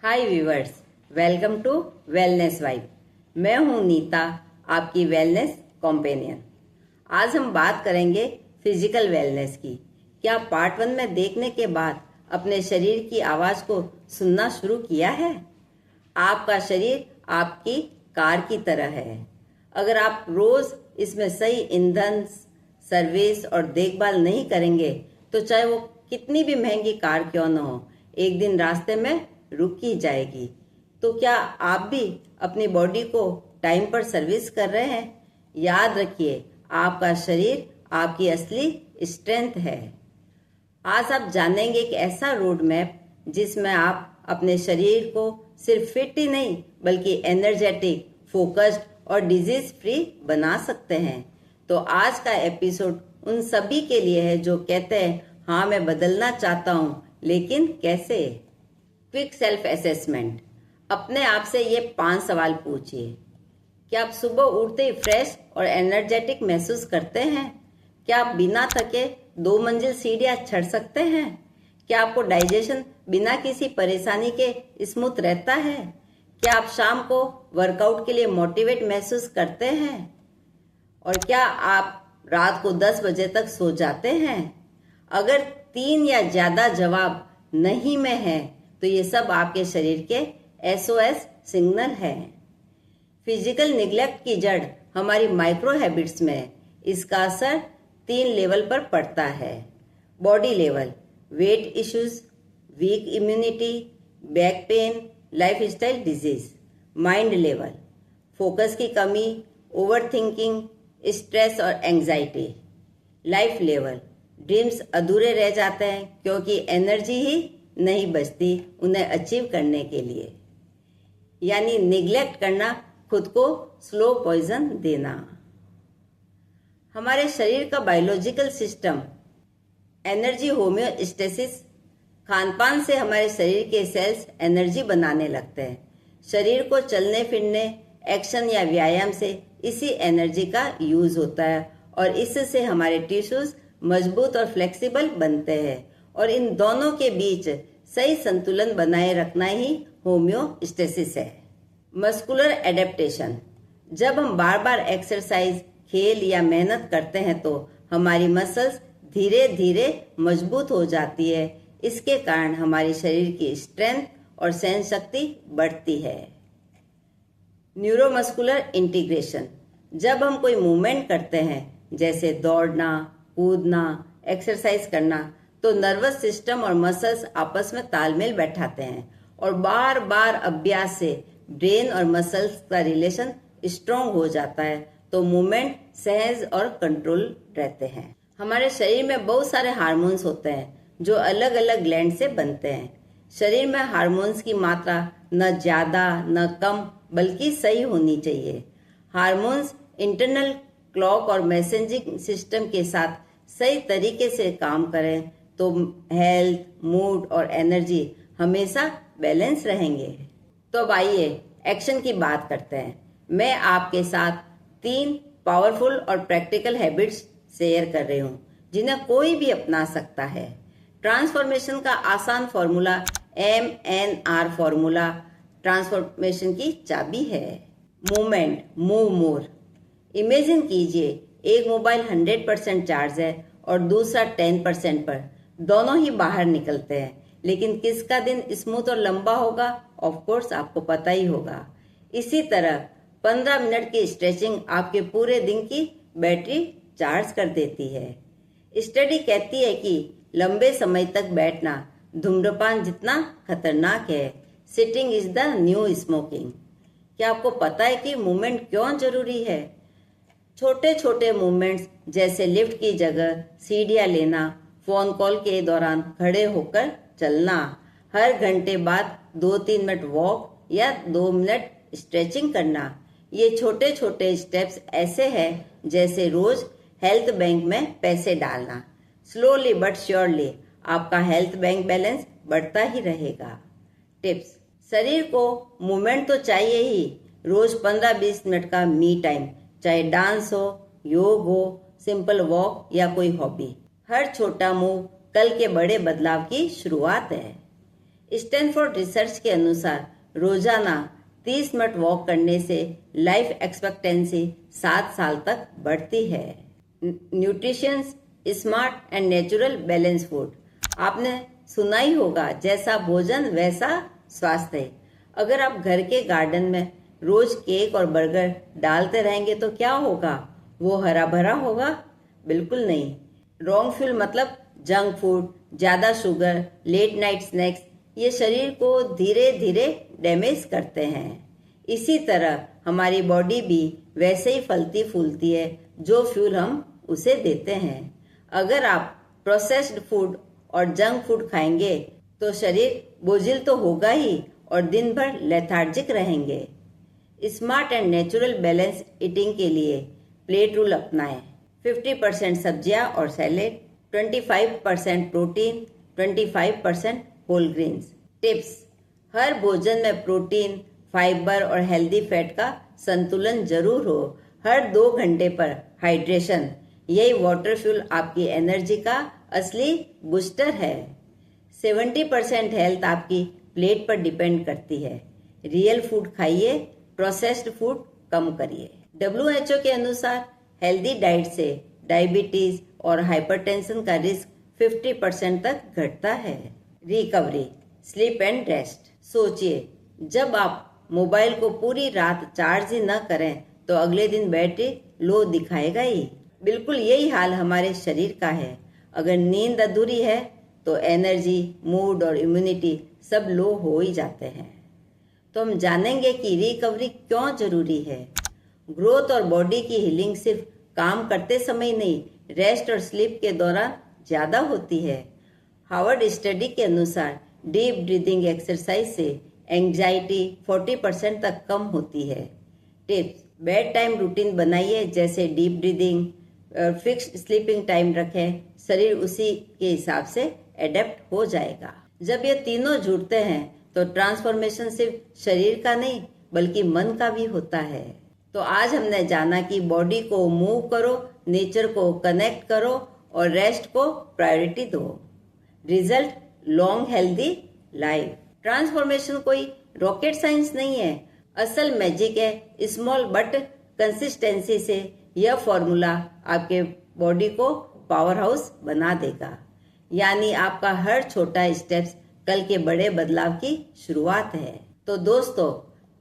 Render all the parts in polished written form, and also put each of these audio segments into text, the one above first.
Hi viewers, welcome to Wellness Vibe. मैं हूं नीता, आपकी वेलनेस कॉम्पेनियन। आज हम बात करेंगे फिजिकल वेलनेस की। क्या पार्ट 1 में देखने के बाद अपने शरीर की आवाज़ को सुनना शुरू किया है? आपका शरीर आपकी कार की तरह है। अगर आप रोज़ इसमें सही ईंधन, सर्विस और देखभाल नहीं करेंगे तो चाहे वो कितनी भी महंगी कार क्यों न हो, एक दिन रास्ते में रुक ही जाएगी। तो क्या आप भी अपनी बॉडी को टाइम पर सर्विस कर रहे हैं? याद रखिए, आपका शरीर आपकी असली स्ट्रेंथ है। आज आप जानेंगे एक ऐसा रोड मैप जिसमें आप अपने शरीर को सिर्फ फिट ही नहीं बल्कि एनर्जेटिक, फोकस्ड और डिजीज फ्री बना सकते हैं। तो आज का एपिसोड उन सभी के लिए है जो कहते हैं, हाँ मैं बदलना चाहता हूँ, लेकिन कैसे? Quick self assessment. अपने आप से ये 5 सवाल पूछिए। क्या आप सुबह उठते ही फ्रेश और एनर्जेटिक महसूस करते हैं? क्या आप बिना थके 2 मंजिल सीढ़ियाँ चढ़ सकते हैं? क्या आपको डाइजेशन बिना किसी परेशानी के स्मूथ रहता है? क्या आप शाम को वर्कआउट के लिए मोटिवेट महसूस करते हैं? और क्या आप रात को 10 बजे तक सो जाते हैं? अगर 3 या ज़्यादा जवाब नहीं में है तो ये सब आपके शरीर के SOS सिग्नल है। फिजिकल निग्लेक्ट की जड़ हमारी माइक्रो हैबिट्स में। इसका असर 3 लेवल पर पड़ता है। Body level, weight issues, weak immunity, back pain, lifestyle disease. Mind level, focus की कमी, ओवर थिंकिंग, स्ट्रेस और एंजाइटी। लाइफ लेवल, ड्रीम्स अधूरे रह जाते हैं क्योंकि एनर्जी ही नहीं बचती उन्हें अचीव करने के लिए। यानी निग्लेक्ट करना, खुद को स्लो पॉइजन देना। हमारे शरीर का biological system energy homeostasis. Khan पान से हमारे शरीर के सेल्स एनर्जी बनाने लगते हैं। शरीर को चलने फिरने, एक्शन या व्यायाम से इसी एनर्जी का यूज होता है और इससे हमारे टिश्यूज मजबूत और फ्लेक्सिबल बनते हैं। और इन दोनों के बीच सही संतुलन बनाए रखना ही होम्योस्टेसिस है। Muscular adaptation. जब हम बार बार एक्सरसाइज, खेल या मेहनत करते हैं तो हमारी मसल्स धीरे धीरे मजबूत हो जाती है। इसके कारण हमारे शरीर की स्ट्रेंथ और सहन शक्ति बढ़ती है। Neuromuscular integration. जब हम कोई मूवमेंट करते हैं जैसे दौड़ना, कूदना, एक्सरसाइज करना, तो नर्वस सिस्टम और मसल्स आपस में तालमेल बैठाते हैं और बार बार अभ्यास से ब्रेन और मसल्स का रिलेशन स्ट्रॉन्ग हो जाता है, तो मूवमेंट सहज और कंट्रोल रहते हैं। हमारे शरीर में बहुत सारे हार्मोन्स होते हैं जो अलग अलग ग्लैंड से बनते हैं। शरीर में हार्मोन्स की मात्रा न ज़्यादा न कम बल्कि सही होनी चाहिए। हार्मोन्स इंटरनल क्लॉक और मैसेजिंग सिस्टम के साथ सही तरीके से काम करें तो हेल्थ, मूड और एनर्जी हमेशा बैलेंस रहेंगे। तो अब आइए एक्शन की बात करते हैं। मैं आपके साथ 3 पावरफुल और प्रैक्टिकल हैबिट्स शेयर कर रही हूँ जिन्हें कोई भी अपना सकता है। ट्रांसफॉर्मेशन का आसान फॉर्मूला MNR फॉर्मूला ट्रांसफॉर्मेशन की चाबी है। Movement, move more. इमेजिन कीजिए, एक मोबाइल 100% चार्ज है और दूसरा 10% पर। दोनों ही बाहर निकलते हैं, लेकिन किसका दिन स्मूथ और लंबा होगा? ऑफ कोर्स आपको पता ही होगा। इसी तरह 15 मिनट की स्ट्रेचिंग आपके पूरे दिन की बैटरी चार्ज कर देती है। स्टडी कहती है कि लंबे समय तक बैठना धूम्रपान जितना खतरनाक है। Sitting is the new smoking. क्या आपको पता है कि मूवमेंट क्यों जरूरी है? छोटे छोटे मूवमेंट्स जैसे लिफ्ट की जगह सीढ़ियाँ लेना, फोन कॉल के दौरान खड़े होकर चलना, हर घंटे बाद 2-3 मिनट वॉक या 2 मिनट स्ट्रेचिंग करना, ये छोटे छोटे स्टेप्स ऐसे हैं जैसे रोज हेल्थ बैंक में पैसे डालना। स्लोली बट श्योरली आपका हेल्थ बैंक बैलेंस बढ़ता ही रहेगा। टिप्स। शरीर को मूवमेंट तो चाहिए ही। रोज 15-20 मिनट का मी टाइम, चाहे डांस हो, योग हो, सिंपल वॉक या कोई हॉबी। हर छोटा मूव कल के बड़े बदलाव की शुरुआत है। स्टैनफोर्ड रिसर्च के अनुसार रोजाना 30 मिनट वॉक करने से लाइफ एक्सपेक्टेंसी 7 साल तक बढ़ती है। Nutritions smart and natural balance food. आपने सुना ही होगा, जैसा भोजन वैसा स्वास्थ्य। अगर आप घर के गार्डन में रोज केक और बर्गर डालते रहेंगे तो क्या होगा? वो हरा भरा होगा? बिल्कुल नहीं। रॉन्ग फ्यूल मतलब जंक फूड, ज्यादा शुगर, लेट नाइट स्नैक्स, ये शरीर को धीरे धीरे डैमेज करते हैं। इसी तरह हमारी बॉडी भी वैसे ही फलती फूलती है जो फ्यूल हम उसे देते हैं। अगर आप प्रोसेस्ड फूड और जंक फूड खाएंगे तो शरीर बोझिल तो होगा ही और दिन भर लेथार्जिक रहेंगे। Smart and natural balance eating के लिए प्लेट रूल अपनाएं। 50% सब्जियां और salad, 25% protein, 25% whole grains. Tips: हर भोजन में प्रोटीन, फाइबर और हेल्दी फैट का संतुलन जरूर हो। हर 2 घंटे पर हाइड्रेशन, यही वाटर फ्यूल आपकी एनर्जी का असली बूस्टर है। 70% हेल्थ आपकी प्लेट पर डिपेंड करती है। रियल फूड खाइए, प्रोसेस्ड फूड कम करिए। WHO के अनुसार हेल्दी डाइट से डायबिटीज और हाइपरटेंशन का रिस्क 50% तक घटता है। Recovery, sleep and rest. सोचिए, जब आप मोबाइल को पूरी रात चार्ज ही न करें तो अगले दिन बैटरी लो दिखाएगा ही। बिल्कुल यही हाल हमारे शरीर का है। अगर नींद अधूरी है तो एनर्जी, मूड और इम्यूनिटी सब लो हो ही जाते हैं। तो हम जानेंगे कि रिकवरी क्यों जरूरी है। ग्रोथ और बॉडी की हीलिंग सिर्फ काम करते समय नहीं, रेस्ट और स्लीप के दौरान ज्यादा होती है। हार्वर्ड स्टडी के अनुसार डीप ब्रीदिंग एक्सरसाइज से एंजाइटी 40% तक कम होती है। टिप्स: बेड टाइम रूटीन बनाइए, जैसे डीप ब्रीदिंग और फिक्स्ड स्लीपिंग टाइम रखें। शरीर उसी के हिसाब से एडेप्ट हो जाएगा। जब ये तीनों जुड़ते हैं तो ट्रांसफॉर्मेशन सिर्फ शरीर का नहीं बल्कि मन का भी होता है। तो आज हमने जाना कि बॉडी को मूव करो, नेचर को कनेक्ट करो और रेस्ट को प्रायोरिटी दो। Result: long healthy life. Transformation कोई रॉकेट साइंस नहीं है, असल मैजिक है स्मॉल बट कंसिस्टेंसी से। यह फॉर्मूला आपके बॉडी को पावर हाउस बना देगा। यानी आपका हर छोटा स्टेप्स कल के बड़े बदलाव की शुरुआत है। तो दोस्तों,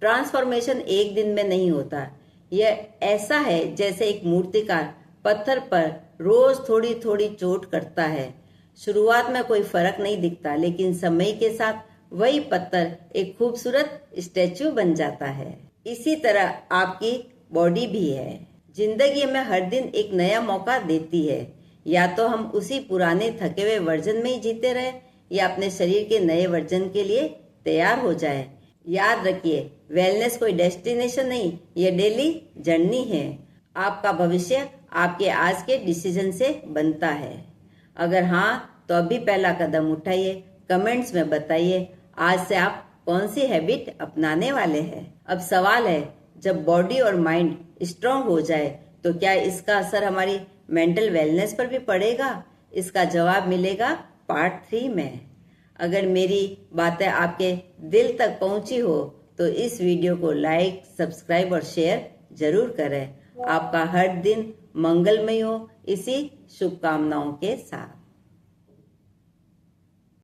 ट्रांसफॉर्मेशन एक दिन में नहीं होता। यह ऐसा है जैसे एक मूर्तिकार पत्थर पर रोज थोड़ी थोड़ी चोट करता है। शुरुआत में कोई फर्क नहीं दिखता, लेकिन समय के साथ वही पत्थर एक खूबसूरत स्टैचू बन जाता है। इसी तरह आपकी बॉडी भी है। जिंदगी में हर दिन एक नया मौका देती है। या तो हम उसी पुराने थके हुए वर्जन में ही जीते रहे या अपने शरीर के नए वर्जन के लिए तैयार हो जाए। याद रखिए, वेलनेस कोई डेस्टिनेशन नहीं, ये डेली जर्नी है। आपका भविष्य आपके आज के डिसीजन से बनता है। अगर हाँ, तो अभी पहला कदम उठाइए। कमेंट्स में बताइए आज से आप कौन सी हैबिट अपनाने वाले हैं। अब सवाल है, जब बॉडी और माइंड स्ट्रांग हो जाए तो क्या इसका असर हमारी मेंटल वेलनेस पर भी पड़ेगा? इसका जवाब मिलेगा पार्ट 3 में। अगर मेरी बातें आपके दिल तक पहुंची हो तो इस वीडियो को लाइक, सब्सक्राइब और शेयर जरूर करें। आपका हर दिन मंगलमय हो, इसी शुभकामनाओं के साथ।